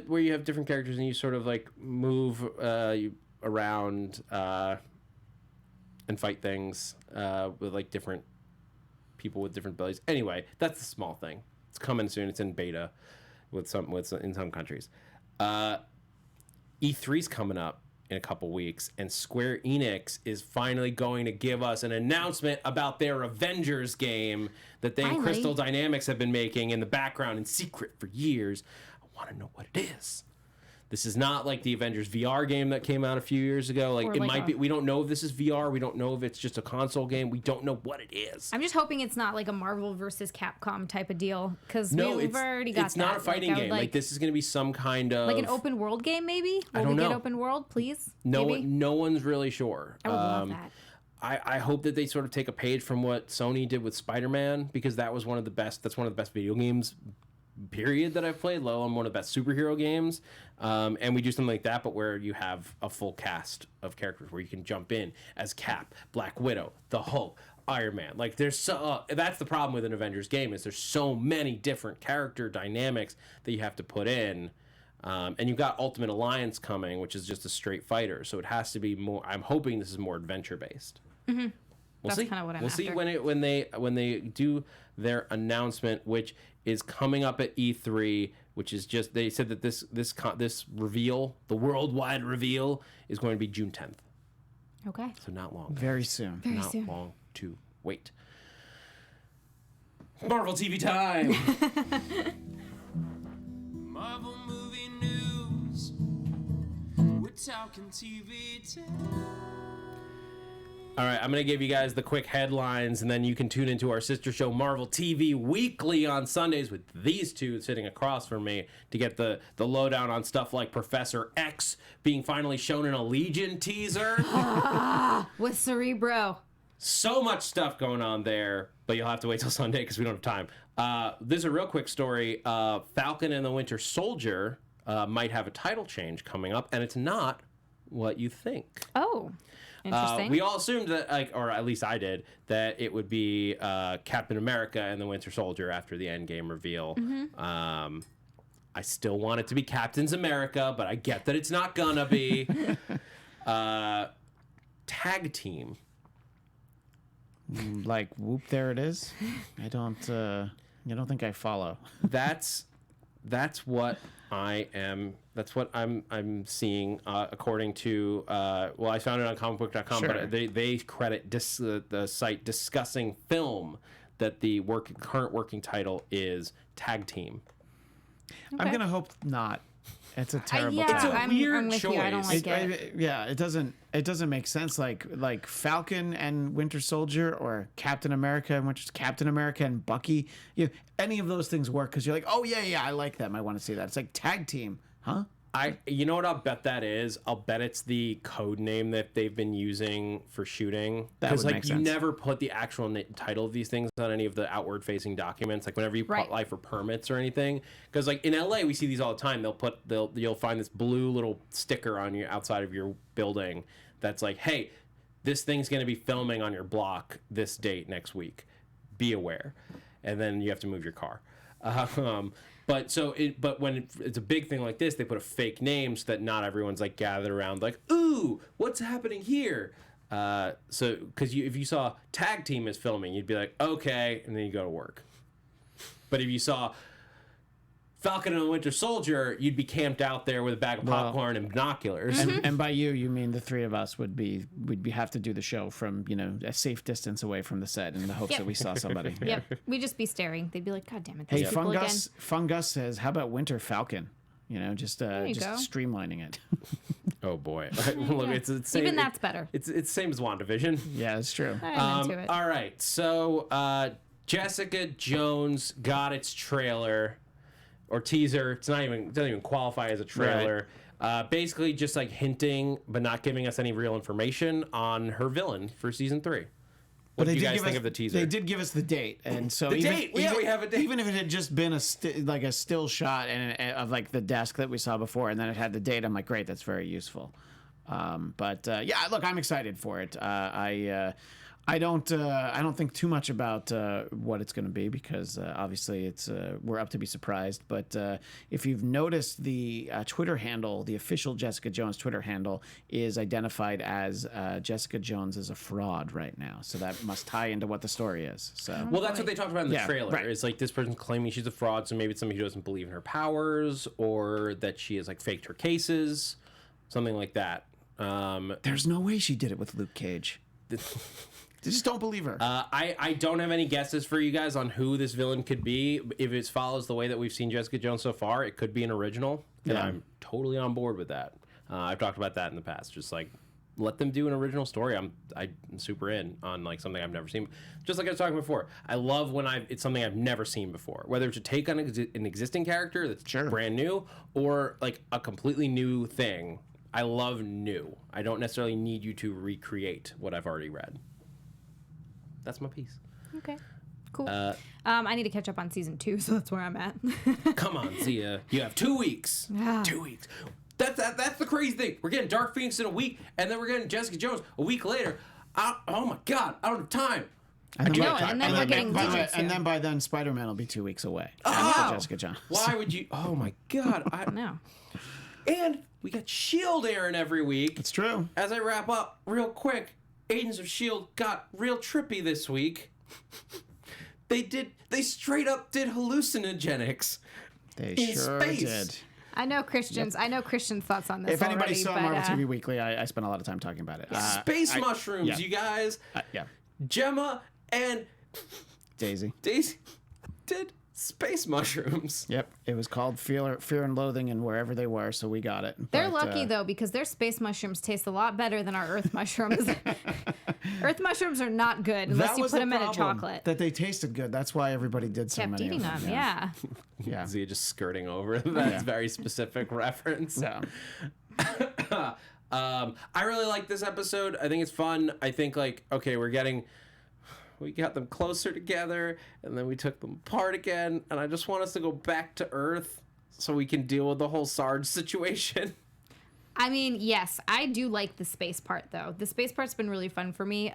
where you have different characters and you sort of like move around and fight things with like different people with different abilities. Anyway, that's a small thing. It's coming soon. It's in beta in some countries. E3's coming up in a couple weeks, and Square Enix is finally going to give us an announcement about their Avengers game that they and Finally. Crystal Dynamics have been making in the background in secret for years. I want to know what it is. This is not like the Avengers VR game that came out a few years ago. Like Or it like might a- be. We don't know if this is VR. We don't know if it's just a console game. We don't know what it is. I'm just hoping it's not like a Marvel versus Capcom type of deal because No, we've it's already got it's not that. a fighting I would game. Like this is going to be some kind of like an open world game, maybe. Will don't we get know. open world, please? No maybe? one, no one's really sure. I would love that. I hope that they sort of take a page from what Sony did with Spider-Man because that was one of the best. That's one of the best video games, period, that I've played. Let alone one of the best superhero games. And we do something like that, but where you have a full cast of characters where you can jump in as Cap, Black Widow, the Hulk, Iron Man. Like there's so that's the problem with an Avengers game is there's so many different character dynamics that you have to put in. And you've got Ultimate Alliance coming, which is just a straight fighter. So it has to be more. I'm hoping this is more adventure based. We'll That's see. kinda what I'm We'll see after. when they do their announcement, which is coming up at E3, which is just they said that this reveal, the worldwide reveal, is going to be June 10th. Okay. So not long. Very soon. Very Not soon. long to wait. Marvel TV time. Marvel movie news. We're talking TV time. All right, I'm going to give you guys the quick headlines, and then you can tune into our sister show, Marvel TV Weekly, on Sundays with these two sitting across from me to get the lowdown on stuff like Professor X being finally shown in a Legion teaser. With Cerebro. So much stuff going on there, but you'll have to wait till Sunday because we don't have time. This is a real quick story. Falcon and the Winter Soldier might have a title change coming up, and it's not what you think. Oh, interesting. We all assumed that, like, or at least I did, that it would be Captain America and the Winter Soldier after the Endgame reveal. I still want it to be Captain's America, but I get that it's not gonna be. Tag team. Like, whoop, there it is. I don't think I follow. That's what I am. That's what I'm seeing. According to well, I found it on comicbook.com, Sure. but they credit the site Discussing Film that the current working title is Tag Team. I'm gonna hope not. It's a terrible. yeah, It's a I'm weird with you. I don't choice. like it. Yeah, it doesn't make sense. Like Falcon and Winter Soldier, or Captain America and Bucky. Any of those things work because you're like, oh yeah, I like them. I want to see that. It's like tag team, huh? You know what I'll bet that is? I'll bet it's the code name that they've been using for shooting. That Because would like make you sense. never put the actual title of these things on any of the outward facing documents. Like whenever you apply for permits or anything. Because like in LA we see these all the time. You'll find this blue little sticker on your outside of your building that's like, hey, this thing's gonna be filming on your block this date next week. Be aware. And then you have to move your car. But when it's a big thing like this, they put a fake name so that not everyone's like gathered around like, ooh, what's happening here? Because if you saw Tag Team is filming, you'd be like, okay, and then you go to work. But if you saw Falcon and the Winter Soldier, you'd be camped out there with a bag of popcorn and binoculars. And by you mean the three of us would have to do the show from a safe distance away from the set in the hopes that we saw somebody. Yep. We'd just be staring. They'd be like, God damn it. Hey, these people again." Fungus says, how about Winter Falcon? Just you go. streamlining it. Oh boy! Look, it's same, Even that's better. It's the same as WandaVision. Yeah, that's true. I'm into it. All right, so Jessica Jones got its trailer or teaser. It doesn't even qualify as a trailer. Basically, just like hinting, but not giving us any real information on her villain for season 3. What do you guys think of the teaser? They did give us the date, and so we have a date. Even if it had just been a still shot of like the desk that we saw before, and then it had the date, I'm like, great, that's very useful. But look, I'm excited for it. I don't think too much about what it's going to be because obviously we're up to be surprised. But if you've noticed, the Twitter handle, the official Jessica Jones Twitter handle, is identified as Jessica Jones is a fraud right now. So that must tie into what the story is. So well, that's what they talked about in the trailer. Right. It's like this person's claiming she's a fraud, so maybe it's somebody who doesn't believe in her powers or that she has like faked her cases, something like that. There's no way she did it with Luke Cage. Just don't believe her. I don't have any guesses for you guys on who this villain could be. If it follows the way that we've seen Jessica Jones so far, it could be an original, and I'm totally on board with that. I've talked about that in the past. Just like let them do an original story. I'm super in on like something I've never seen. Just like I was talking before, I love when it's something I've never seen before. Whether it's a take on an existing character that's brand new or like a completely new thing. I love new. I don't necessarily need you to recreate what I've already read. That's my piece. Okay. Cool. I need to catch up on season 2, so that's where I'm at. Come on, Xia. You have 2 weeks. 2 weeks. That's the crazy thing. We're getting Dark Phoenix in a week, and then we're getting Jessica Jones a week later. Oh my God, I don't have time. And then we're getting Mutants. And then by then, Spiderman will be 2 weeks away. Oh! After Jessica Jones. Why would you? Oh my God. No. And we got S.H.I.E.L.D. airing every week. It's true. As I wrap up real quick, Agents of S.H.I.E.L.D. got real trippy this week. They straight up did hallucinogenics. They in sure space. did. I know Christian's thoughts on this. If anybody already, saw but, Marvel TV Weekly, I spent a lot of time talking about it. Space mushrooms, you guys. Yeah. Gemma and Daisy did space mushrooms. Yep. It was called Fear and Loathing and wherever they were, so we got it. They're lucky, though, because their space mushrooms taste a lot better than our Earth mushrooms. Earth mushrooms are not good unless you put them in a chocolate. That they tasted good. That's why everybody did so Kept many eating of them, yeah. Yeah. Xia just skirting over that very specific reference. Yeah. I really like this episode. I think it's fun. I think like, okay, we got them closer together and then we took them apart again. And I just want us to go back to Earth so we can deal with the whole Sarge situation. I mean, yes, I do like the space part, though. The space part's been really fun for me.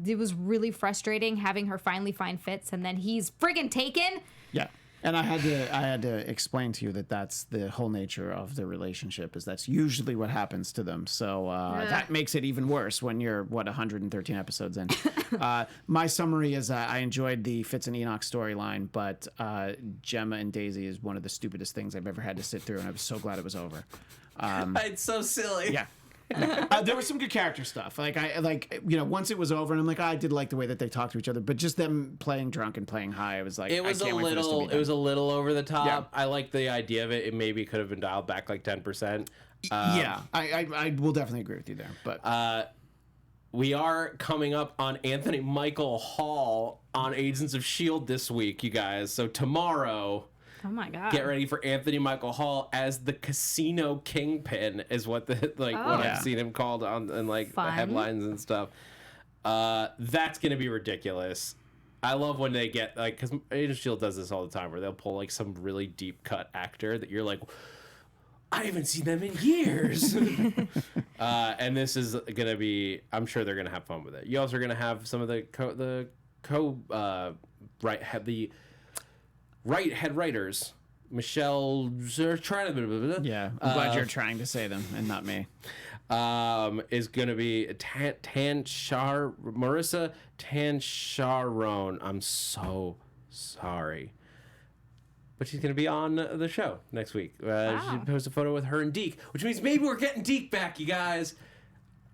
It was really frustrating having her finally find Fitz and then he's friggin' taken. Yeah. And I had to explain to you that that's the whole nature of the relationship, is that's usually what happens to them. So that makes it even worse when you're, 113 episodes in. My summary is I enjoyed the Fitz and Enoch storyline, but Gemma and Daisy is one of the stupidest things I've ever had to sit through, and I was so glad it was over. It's so silly. Yeah. There was some good character stuff. Once it was over, and I'm like, I did like the way that they talked to each other, but just them playing drunk and playing high, I was like, it was a little over the top. Yeah. I like the idea of it. It maybe could have been dialed back like 10%. Yeah, I will definitely agree with you there. But we are coming up on Anthony Michael Hall on Agents of S.H.I.E.L.D. this week, you guys. So tomorrow Oh my god. Get ready for Anthony Michael Hall as the casino kingpin is what what I've seen him called on in like the headlines and stuff. That's gonna be ridiculous. I love when they get like, because Agent of S.H.I.E.L.D. does this all the time, where they'll pull like some really deep cut actor that you're like, I haven't seen them in years. And this is gonna be, I'm sure they're gonna have fun with it. You also are gonna have some of the right head writers. Michelle Yeah, I'm glad you're trying to say them and not me. Is going to be Marissa Tancharoen. I'm so sorry. But she's going to be on the show next week. She posted a photo with her and Deke, which means maybe we're getting Deke back, you guys.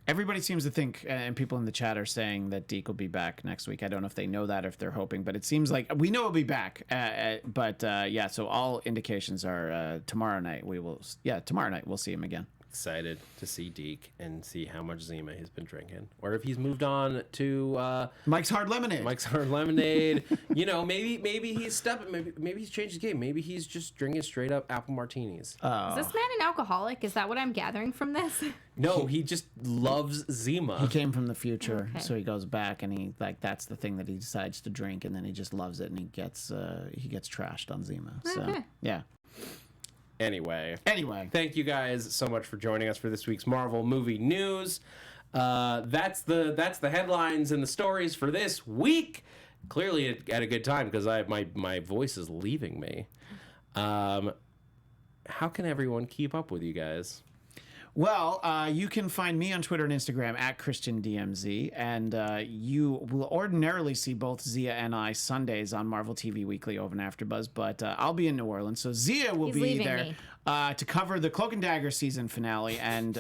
Everybody seems to think, and people in the chat are saying that Deke will be back next week. I don't know if they know that or if they're hoping, but it seems like we know he'll be back. So all indications are tomorrow night we'll see him again. Excited to see Deke and see how much Zima he's been drinking, or if he's moved on to Mike's Hard Lemonade. You know, maybe he's stepping. Maybe he's changed his game. Maybe he's just drinking straight up apple martinis. Is this man an alcoholic? Is that what I'm gathering from this? No, he just loves Zima. He came from the future, so he goes back and he that's the thing that he decides to drink, and then he just loves it, and he gets trashed on Zima. So yeah. Anyway, thank you guys so much for joining us for this week's Marvel movie news. That's the headlines and the stories for this week. Clearly, at a good time because my voice is leaving me. How can everyone keep up with you guys? Well, you can find me on Twitter and Instagram at ChristianDMZ, and you will ordinarily see both Xia and I Sundays on Marvel TV Weekly over and AfterBuzz, but I'll be in New Orleans, so Xia will be there to cover the Cloak and Dagger season finale and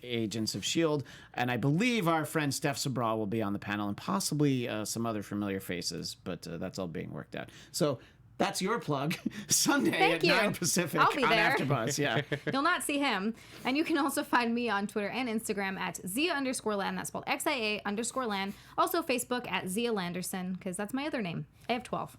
Agents of S.H.I.E.L.D., and I believe our friend Steph Sabra will be on the panel, and possibly some other familiar faces, but that's all being worked out. So that's your plug. Sunday at 9 Pacific I'll be there. on AfterBuzz. Yeah. You'll not see him. And you can also find me on Twitter and Instagram at Xia_Land. That's spelled XIA_Land. Also Facebook at Xia Landerson, because that's my other name. I have 12.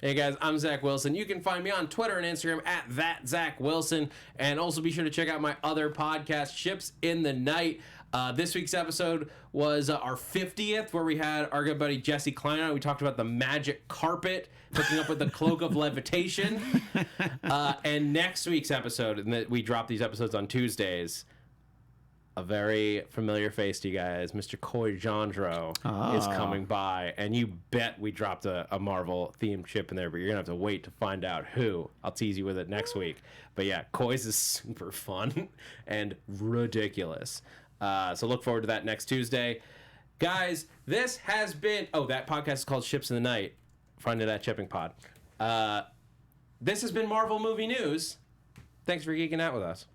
Hey guys, I'm Zach Wilson. You can find me on Twitter and Instagram at @ZachWilson. And also be sure to check out my other podcast, Ships in the Night. This week's episode was our 50th, where we had our good buddy Jesse Klein on. We talked about the magic carpet, hooking up with the cloak of levitation. And next week's episode, and we drop these episodes on Tuesdays, a very familiar face to you guys, Mr. Coy Jandro is coming by. And you bet we dropped a Marvel-themed chip in there, but you're going to have to wait to find out who. I'll tease you with it next week. But yeah, Coy's is super fun and ridiculous. So look forward to that next Tuesday. Guys, this has been... Oh, that podcast is called Ships in the Night. Find it at Chipping Pod. This has been Marvel Movie News. Thanks for geeking out with us.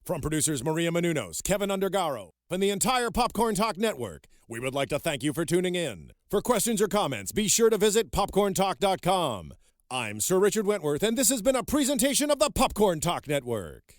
From producers Maria Menounos, Kevin Undergaro, and the entire Popcorn Talk Network, we would like to thank you for tuning in. For questions or comments, be sure to visit popcorntalk.com. I'm Sir Richard Wentworth, and this has been a presentation of the Popcorn Talk Network.